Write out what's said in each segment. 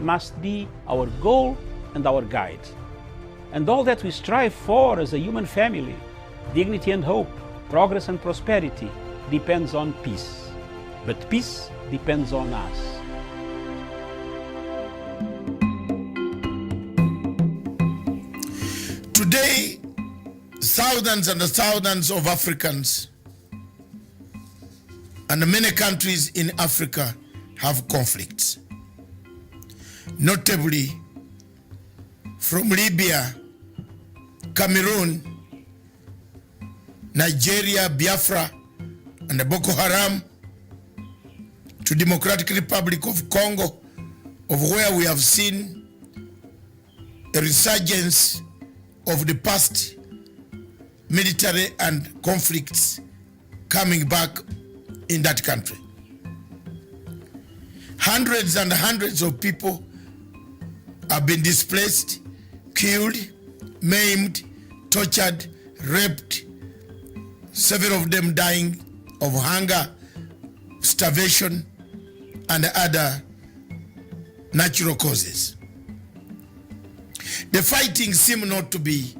must be our goal and our guide. And all that we strive for as a human family, dignity and hope, progress and prosperity, depends on peace. But peace depends on us. Today, thousands and thousands of Africans and many countries in Africa have conflicts. Notably, from Libya, Cameroon, Nigeria, Biafra, and Boko Haram, to Democratic Republic of Congo, of where we have seen a resurgence of the past military and conflicts coming back in that country. Hundreds and hundreds of people have been displaced, killed, maimed, tortured, raped, several of them dying of hunger, starvation, and other natural causes. The fighting seems not to be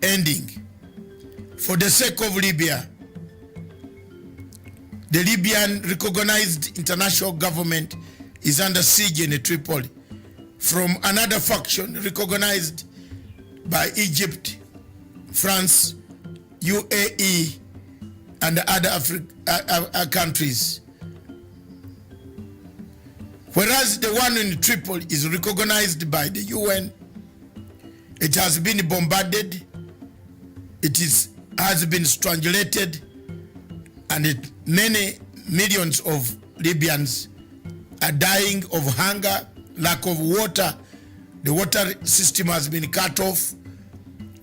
ending. For the sake of Libya, the Libyan recognized international government is under siege in Tripoli from another faction recognized by Egypt, France, UAE, and other countries. Whereas the one in Tripoli is recognized by the UN, it has been bombarded, has been strangulated, and many millions of Libyans are dying of hunger, lack of water. The water system has been cut off.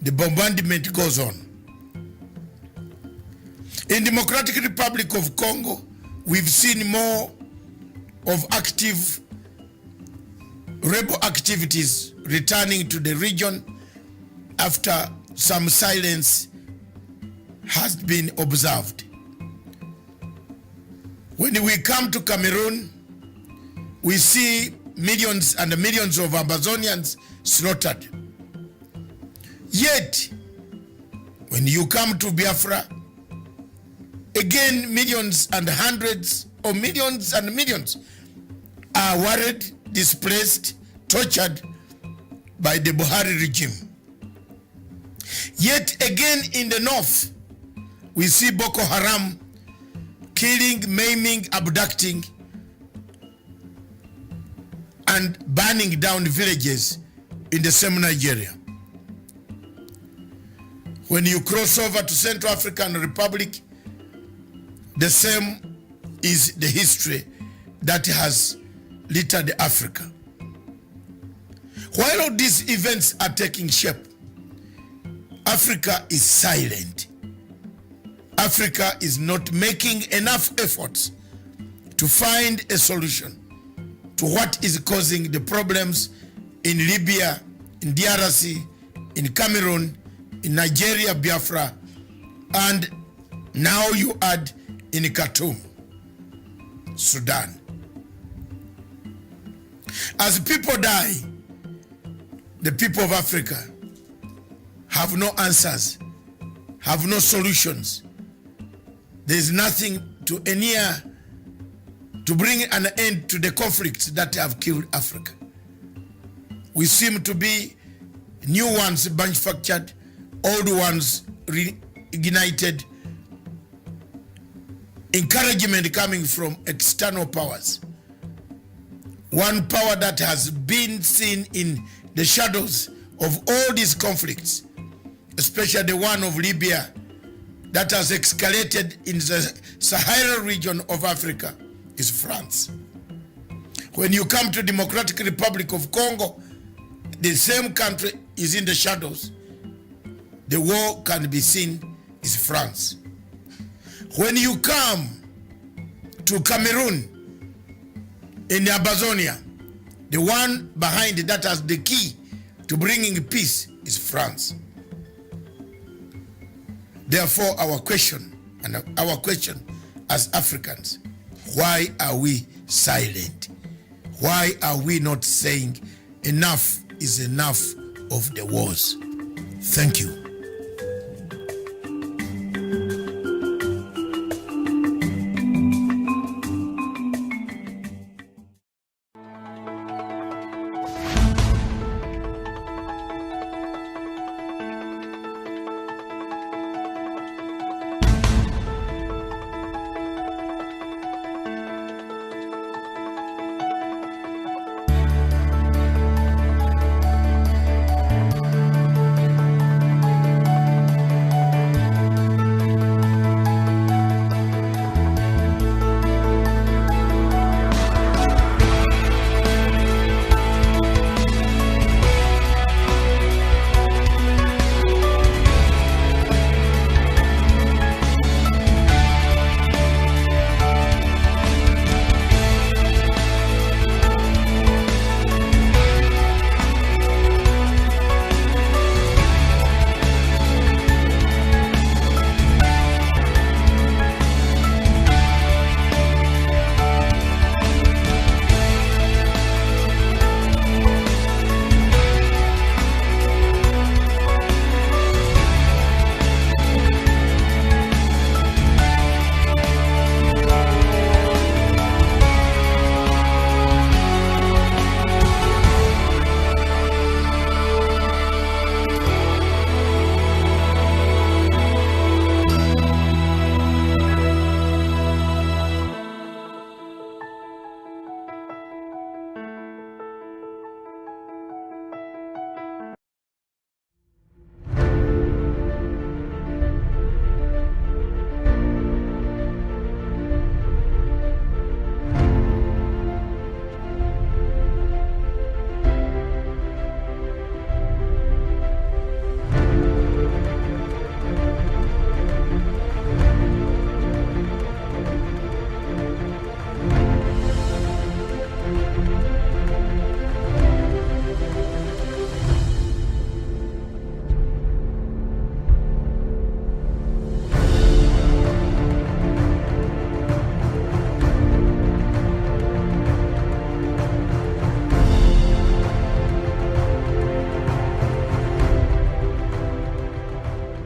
The bombardment goes on. In Democratic Republic of Congo, we've seen more of active rebel activities returning to the region after some silence has been observed. When we come to Cameroon, we see millions and millions of Amazonians slaughtered. Yet, when you come to Biafra, again millions and hundreds of millions and millions are worried, displaced, tortured by the Buhari regime. Yet again in the north, we see Boko Haram killing, maiming, abducting, and burning down villages in the same Nigeria. When you cross over to Central African Republic, the same is the history that has littered Africa. While all these events are taking shape, Africa is silent. Africa is not making enough efforts to find a solution to what is causing the problems in Libya, in DRC, in Cameroon, in Nigeria, Biafra, and now you add in Khartoum, Sudan. As people die, the people of Africa have no answers, have no solutions. There is nothing to bring an end to the conflicts that have killed Africa. We seem to be new ones manufactured, old ones reignited, encouragement coming from external powers. One power that has been seen in the shadows of all these conflicts, especially the one of Libya that has escalated in the Sahara region of Africa, is France. When you come to Democratic Republic of Congo, the same country is in the shadows. The war can be seen is France. When you come to Cameroon, in Amazonia, the one behind that has the key to bringing peace is France. Therefore, our question as Africans, why are we silent? Why are we not saying enough is enough of the wars? Thank you.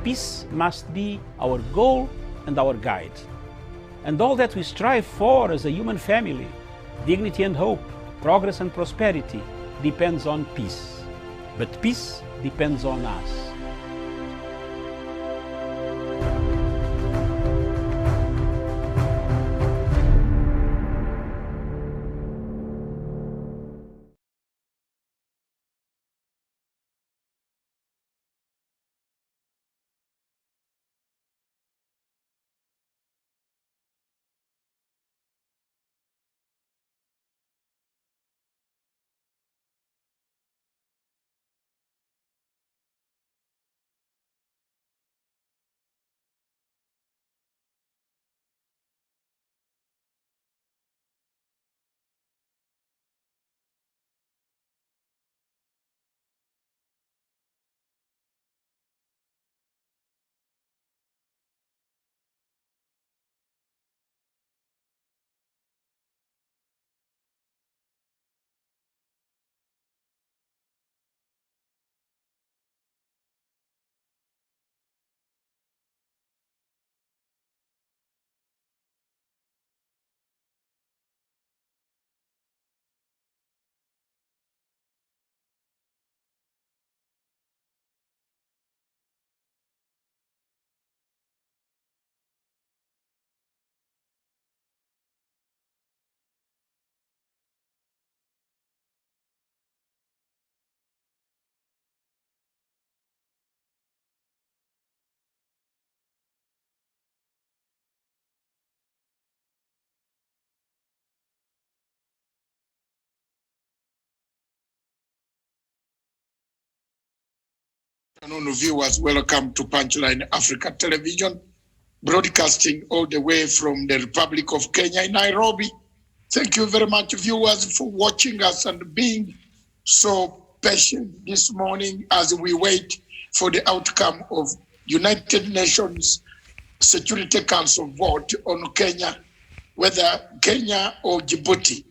Peace must be our goal and our guide. And all that we strive for as a human family, dignity and hope, progress and prosperity, depends on peace. But peace depends on us. Good afternoon, viewers. Welcome to Punchline Africa Television, broadcasting all the way from the Republic of Kenya in Nairobi. Thank you very much, viewers, for watching us and being so patient this morning as we wait for the outcome of United Nations Security Council vote on Kenya, whether Kenya or Djibouti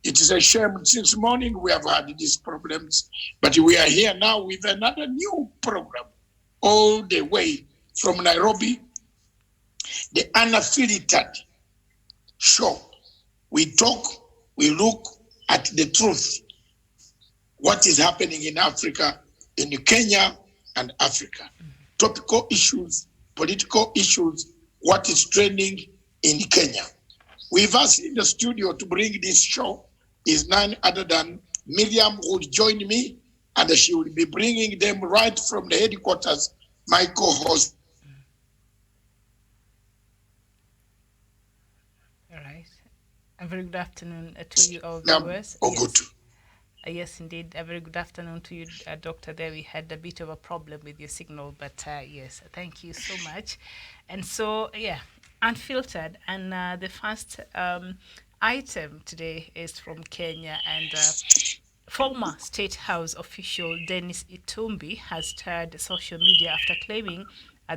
It is a shame. Since morning we have had these problems, but we are here now with another new program, all the way from Nairobi, the Unfiltered show. We talk, we look at the truth, what is happening in Africa, in Kenya and Africa. Topical issues, political issues, what is trending in Kenya. We've asked in the studio to bring this show is none other than Miriam, who will join me, and she will be bringing them right from the headquarters, my co-host. All right. A very good afternoon to you, our viewers. Yes, indeed. A very good afternoon to you, Doctor. There we had a bit of a problem with your signal, but yes, thank you so much. And so, yeah, Unfiltered. And the first item today is from Kenya, and former State House official Dennis Itumbi has stirred social media after claiming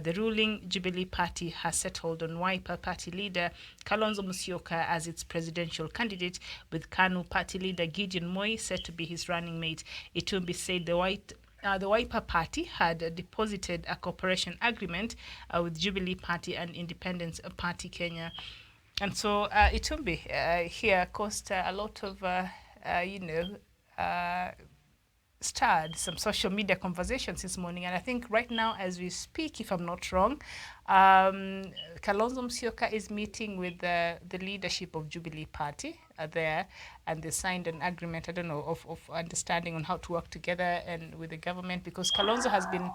the ruling Jubilee Party has settled on Wiper Party leader Kalonzo Musyoka as its presidential candidate, with KANU Party leader Gideon Moi set to be his running mate. Itumbi said the Wiper Party had deposited a cooperation agreement with Jubilee Party and Independence Party Kenya. And so Itumbi here caused a lot of, started some social media conversations this morning. And I think right now, as we speak, if I'm not wrong, Kalonzo Musyoka is meeting with the leadership of Jubilee Party there, and they signed an agreement, I don't know, of understanding on how to work together and with the government, because Kalonzo has been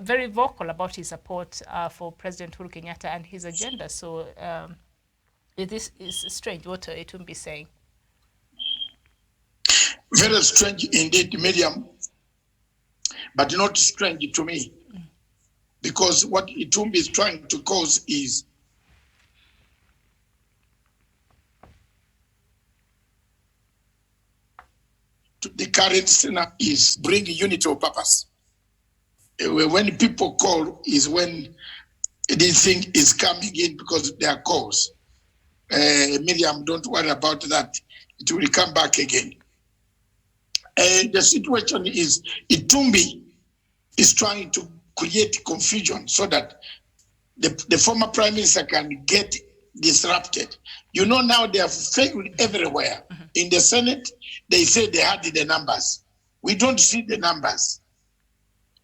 very vocal about his support for President Uhuru Kenyatta and his agenda. So this is strange what Itumbi is saying. Very strange indeed, Miriam, but not strange to me, because what Itumbi is trying to cause is the current Senate is bringing unity of purpose. When people call is when this thing is coming in, because they are calls. Miriam, don't worry about that. It will come back again. And the situation is Itumbi is trying to create confusion so that the former prime minister can get disrupted. You know, now they have failed everywhere. In the Senate, they say they had the numbers. We don't see the numbers.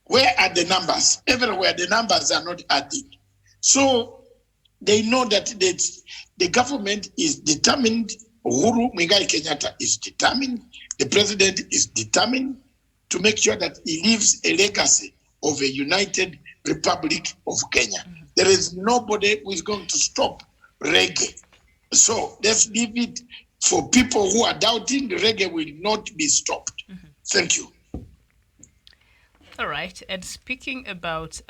Where are the numbers? Everywhere, the numbers are not adding. So they know that the government is determined. Uhuru Muigai Kenyatta is determined. The president is determined to make sure that he leaves a legacy of a united Republic of Kenya. There is nobody who is going to stop reggae. So let's leave it for people who are doubting. The reggae will not be stopped. Thank you. All right. And speaking about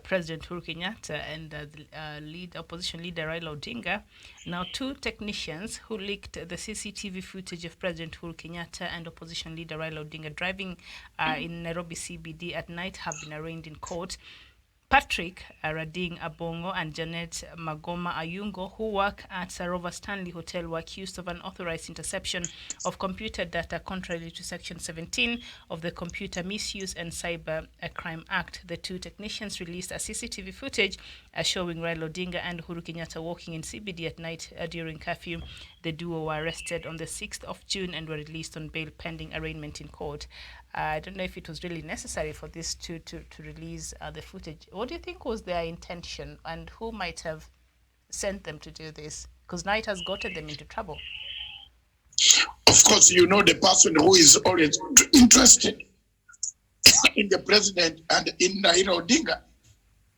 President Uhuru Kenyatta and the opposition leader Raila Odinga, now two technicians who leaked the CCTV footage of President Uhuru Kenyatta and opposition leader Raila Odinga driving in Nairobi CBD at night have been arraigned in court. Patrick Rading Abongo and Janet Magoma Ayungo, who work at Sarova Stanley Hotel, were accused of unauthorized interception of computer data contrary to Section 17 of the Computer Misuse and Cyber Crime Act. The two technicians released a CCTV footage showing Raila Odinga and Uhuru Kenyatta walking in CBD at night during curfew. The duo were arrested on the 6th of June and were released on bail pending arraignment in court. I don't know if it was really necessary for this to release the footage. What do you think was their intention, and who might have sent them to do this? Because now it has gotten them into trouble. Of course, you know the person who is always interested in the president and in Raila Odinga.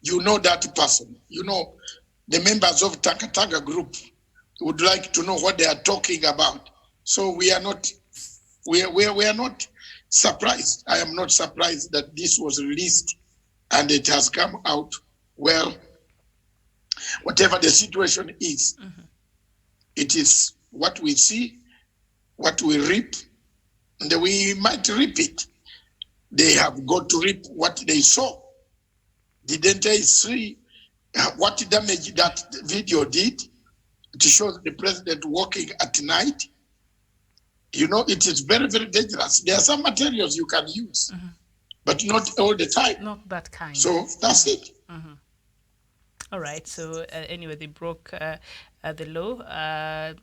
You know that person. You know the members of Tanga group would like to know what they are talking about. So we are not surprised. I am not surprised that this was released and it has come out. Well, whatever the situation is, it is what we see, what we reap, and we might reap it. They have got to reap what they saw. Didn't they see what damage that video did? It shows the president walking at night. You know, it is very, very dangerous. There are some materials you can use, but not all the time. Not that kind. So that's it. All right. So anyway, they broke the law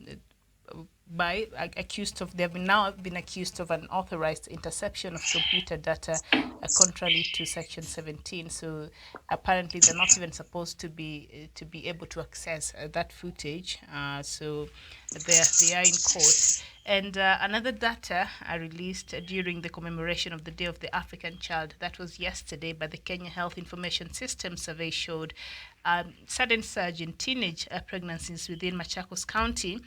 by accused of. They have now been accused of unauthorized interception of computer data, contrary to Section 17. So apparently, they're not even supposed to be able to access that footage. So they are in court. And another data released during the commemoration of the Day of the African Child, that was yesterday, by the Kenya Health Information System survey showed sudden surge in teenage pregnancies within Machakos County,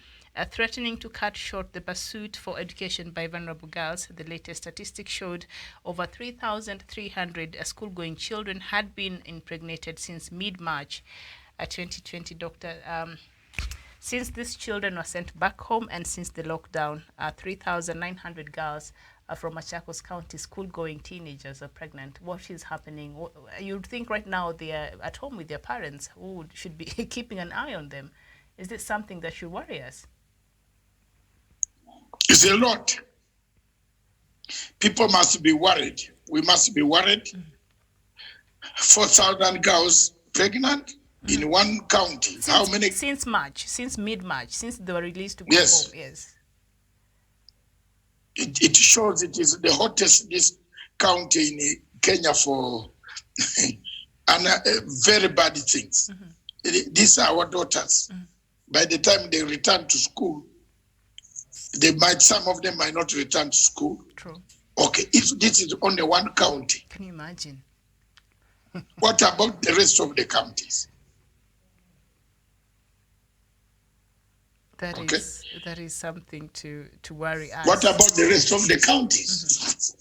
threatening to cut short the pursuit for education by vulnerable girls. The latest statistics showed over 3,300 school-going children had been impregnated since mid-March 2020, Doctor. Since these children were sent back home and since the lockdown, 3,900 girls from Machakos County school-going teenagers are pregnant. What is happening? You'd think right now they are at home with their parents who should be keeping an eye on them. Is this something that should worry us? It's a lot. People must be worried. We must be worried. 4,000 girls pregnant in one county. How many? Since March, since mid-March, since they were released to go Yes. home. Yes. It shows it is the hottest this county in Kenya for and very bad things. These are our daughters. By the time they return to school, some of them might not return to school. True. Okay, if this is only one county, Can you imagine? what about the rest of the counties? That Okay. that is something to worry us. What about the rest of the counties?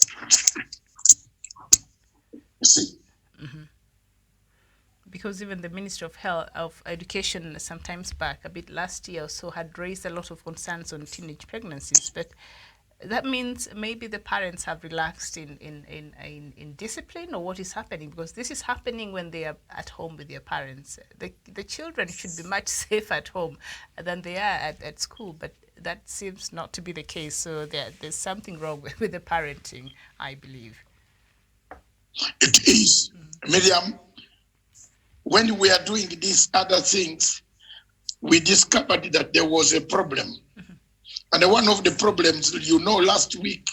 You see? Because even the Ministry of Education sometimes back, a bit last year or so, had raised a lot of concerns on teenage pregnancies. But that means maybe the parents have relaxed in discipline, or what is happening? Because this is happening when they are at home with their parents. The children should be much safer at home than they are at school, but that seems not to be the case. So there's something wrong with the parenting, I believe. It is. Miriam, when we are doing these other things, we discovered that there was a problem. And one of the problems, last week,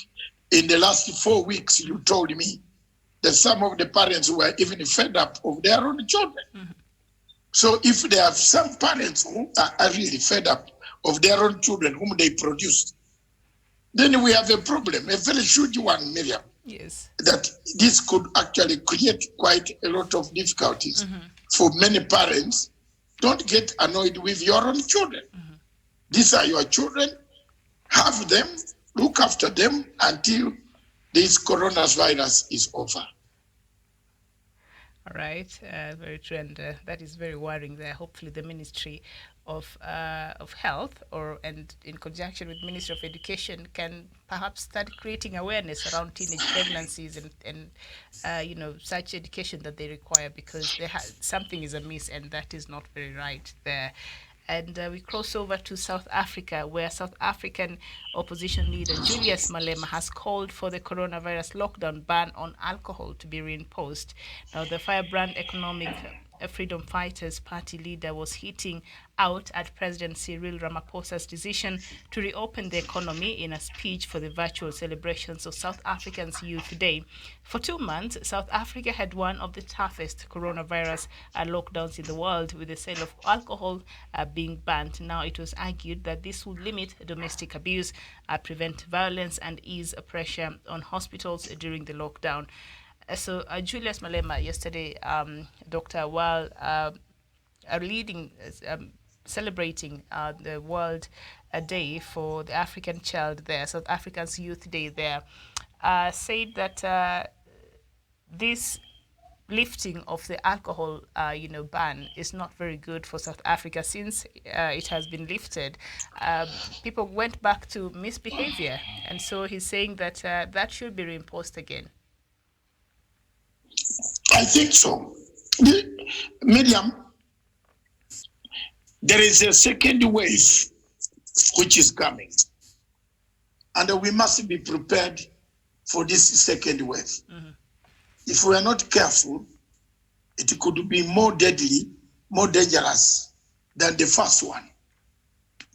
in the last 4 weeks, you told me that some of the parents were even fed up of their own children. So if there are some parents who are really fed up of their own children whom they produced, then we have a problem, a very huge one, Miriam. Yes. That this could actually create quite a lot of difficulties for many parents. Don't get annoyed with your own children. These are your children. Have them, look after them until this coronavirus is over. All right, very true, and that is very worrying there. Hopefully the Ministry of Health, and in conjunction with Ministry of Education, can perhaps start creating awareness around teenage pregnancies and such education that they require, because something is amiss, and that is not very right there. And we cross over to South Africa, where South African opposition leader Julius Malema has called for the coronavirus lockdown ban on alcohol to be reimposed. Now, the firebrand economic Freedom Fighters Party leader was hitting out at President Cyril Ramaphosa's decision to reopen the economy in a speech for the virtual celebrations of South Africans' Youth Day. For 2 months, South Africa had one of the toughest coronavirus lockdowns in the world, with the sale of alcohol being banned. Now, it was argued that this would limit domestic abuse, prevent violence, and ease pressure on hospitals during the lockdown. So Julius Malema yesterday, Dr. While celebrating the World Day for the African Child there, South Africa's Youth Day there, said that this lifting of the alcohol ban is not very good for South Africa. Since it has been lifted, people went back to misbehavior, and so he's saying that that should be reimposed again. I think so. Miriam, There is a second wave which is coming. And we must be prepared for this second wave. If we are not careful, it could be more deadly, more dangerous than the first one.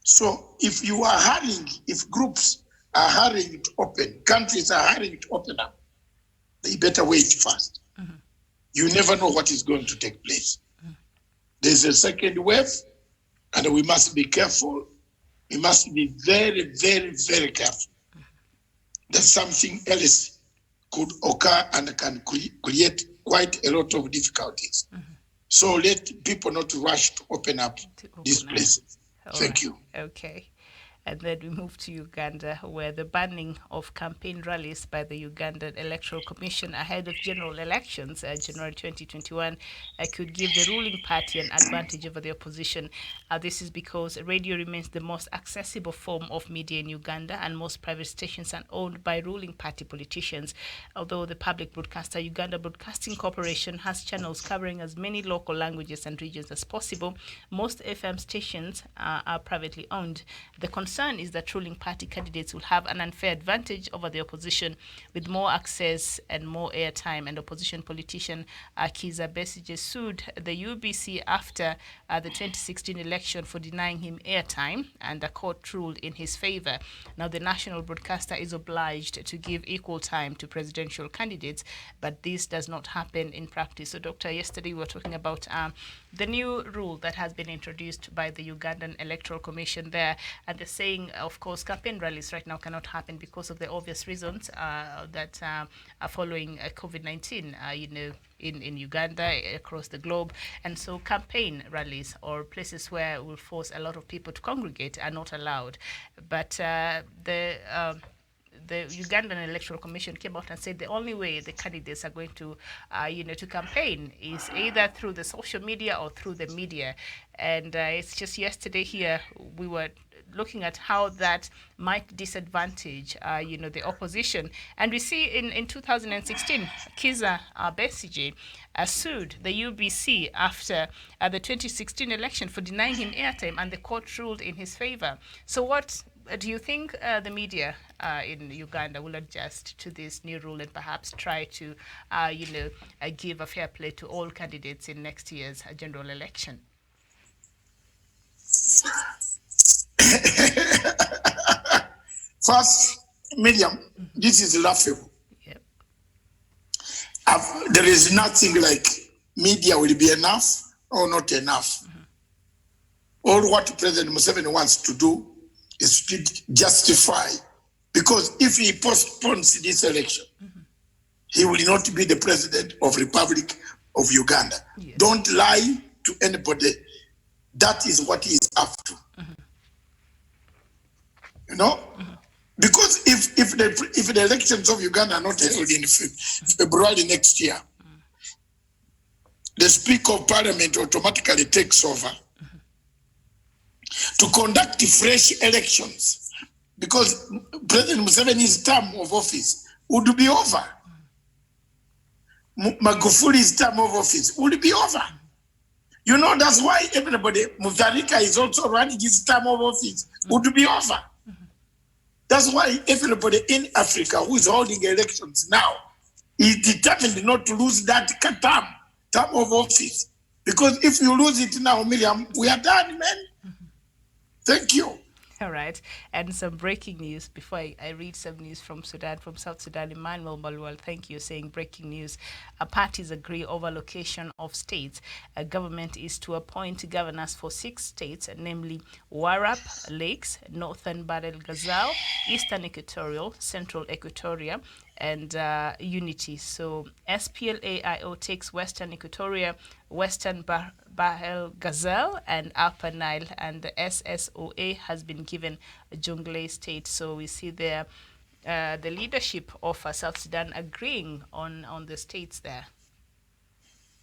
So if you are hurrying, if groups are hurrying to open, countries are hurrying to open up, they better wait first. You never know what is going to take place. There's a second wave, and we must be careful. We must be very, very, very careful that something else could occur and can create quite a lot of difficulties. So let people not rush to open up these places. Thank you. Okay. And then we move to Uganda, where the banning of campaign rallies by the Ugandan Electoral Commission ahead of general elections, January 2021, could give the ruling party an advantage over the opposition. This is because radio remains the most accessible form of media in Uganda, and most private stations are owned by ruling party politicians. Although the public broadcaster, Uganda Broadcasting Corporation, has channels covering as many local languages and regions as possible, most FM stations are privately owned. The concern is that ruling party candidates will have an unfair advantage over the opposition with more access and more airtime. And opposition politician Kizza Besigye sued the UBC after the 2016 election for denying him airtime, and the court ruled in his favor. Now the national broadcaster is obliged to give equal time to presidential candidates, but this does not happen in practice. So, Doctor, yesterday we were talking about the new rule that has been introduced by the Ugandan Electoral Commission there, and they're saying, of course, campaign rallies right now cannot happen because of the obvious reasons that are following COVID-19, in Uganda, across the globe. And so campaign rallies, or places where will force a lot of people to congregate, are not allowed. But the Ugandan Electoral Commission came out and said the only way the candidates are going to, to campaign is either through the social media or through the media. And it's just yesterday here we were looking at how that might disadvantage, the opposition. And we see in 2016, Kizza Besigye sued the UBC after the 2016 election for denying him airtime, and the court ruled in his favor. So what do you think the media in Uganda will adjust to this new rule and perhaps try to, give a fair play to all candidates in next year's general election? First, Miriam, this is laughable. Yep. There is nothing like media will be enough or not enough. All what President Museveni wants to do is to justify, because if he postpones this election, he will not be the president of Republic of Uganda. Yes. Don't lie to anybody. That is what he is after. Because if the elections of Uganda are not held in February next year, the Speaker of Parliament automatically takes over to conduct fresh elections, because President Museveni's term of office would be over. Magufuli's term of office would be over. That's why everybody, Mutharika is also running his term of office, would be over. That's why everybody in Africa who is holding elections now is determined not to lose that term of office. Because if you lose it now, Miriam, we are done, man. Thank you. All right. And some breaking news before I read some news from Sudan, from South Sudan. Emmanuel Malwal, thank you, saying breaking news. Parties agree over location of states. A government is to appoint governors for 6 states, namely Warrap, Lakes, Northern Bahr el Ghazal, Eastern Equatorial, Central Equatoria, and Unity. So SPLA-IO takes Western Equatoria, Western Bahr el Ghazal, and Upper Nile, and the SSOA has been given Jonglei State. So we see there the leadership of South Sudan agreeing on the states there,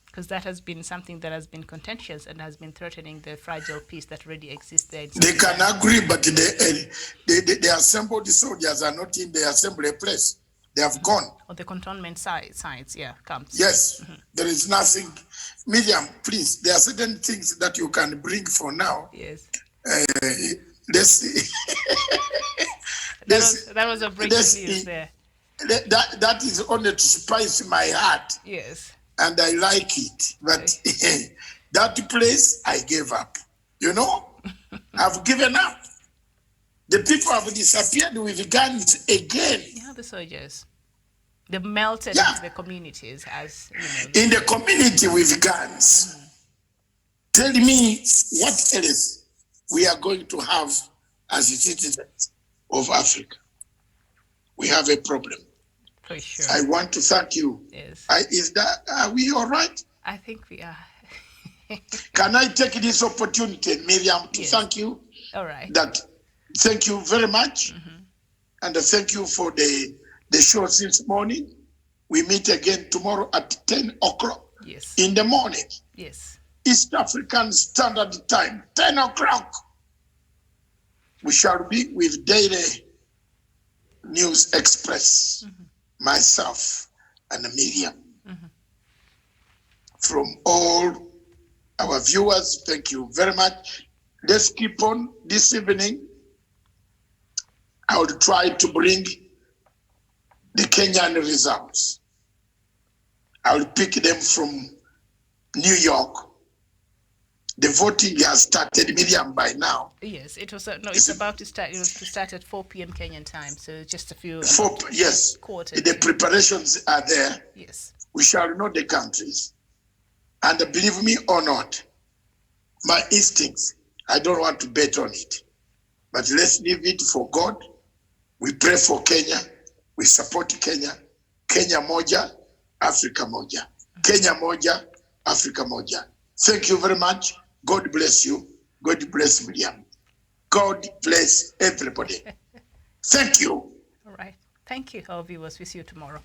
because that has been something that has been contentious and has been threatening the fragile peace that already exists there. They can agree, but they assembled the soldiers are not in the assembly place. They have gone. On the cantonment sides, yeah, camps. Yes, there is nothing. Miriam, please, there are certain things that you can bring for now. Yes. Let's see. That was a breaking news there. That is only to spice my heart. Yes. And I like it. But that place, I gave up. You know, I've given up. The people have disappeared with guns again. Yeah, the soldiers. They melted into the communities as, you know. In the community with guns. Tell me what else we are going to have as citizens of Africa. We have a problem. For sure. I want to thank you. Yes. Are we all right? I think we are. Can I take this opportunity, Miriam, to thank you? All right. Thank you very much. And thank you for the show since morning. We meet again tomorrow at 10 o'clock in the morning. Yes. East African Standard Time, 10 o'clock. We shall be with Daily News Express, myself and Miriam. From all our viewers, thank you very much. Let's keep on this evening. I will try to bring the Kenyan results. I will pick them from New York. The voting has started, Miriam, by now. Yes, it was. No, it's about to start. It was to start at 4 p.m. Kenyan time, so just a few. Yes. Quarters. The preparations are there. Yes. We shall know the countries. And believe me or not, my instincts, I don't want to bet on it. But let's leave it for God. We pray for Kenya. We support Kenya. Kenya moja, Africa moja. Kenya moja, Africa moja. Thank you very much. God bless you. God bless Miriam. God bless everybody. Thank you. All right. Thank you, our viewers. We'll see you tomorrow.